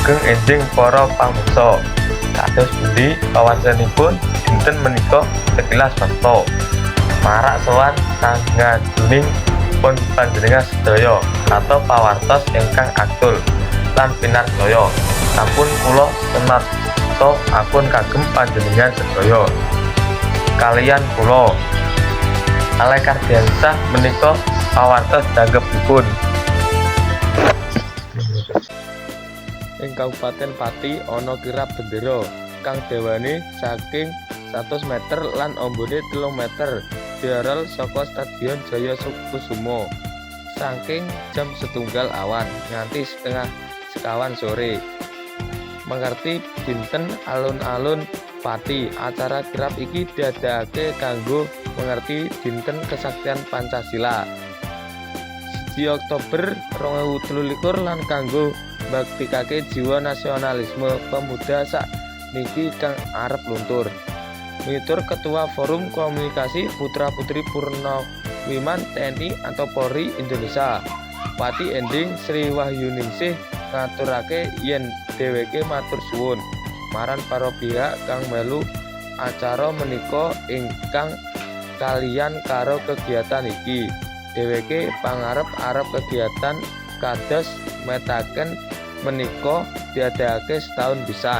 ageng enjing para pamirsa. Kados pundi pawarsanipun dinten menika sekilas wasta. Marak sowan sangajuning pun panjenengan sedaya atau pawartos ingkang aktul lan pinarcaya. Sampun kula semarta akun kagem panjenengan sedaya. Kaliyan kula Alek Kardiansah menika pawartos danggepipun. Ing Kabupaten Pati ana kirab bendera kang dawane saking 100 meter lan ambane 3 meter diaral saka Stadion Jaya Kusuma saking jam 1 awan nganti setengah sekawan sore. Mengerti dinten alun-alun Pati, acara kirab iki diadakake kanggo mengerti dinten kesaktian Pancasila 1 Oktober 2023 lan kanggo mbaktikake jiwa nasionalisme pemuda sak niki kang arep luntur. Mitur Ketua Forum Komunikasi Putra Putri Purnawiman TNI atau Polri Indonesia, Pati Ending Sri Wahyuningsih ngaturake yen dheweke matur suwun marang para pihak kang melu acara menika ingkang kaliyan karo kegiatan iki. Dheweke pangarep-arep kegiatan kados metaken menika diadakake setahun pisan.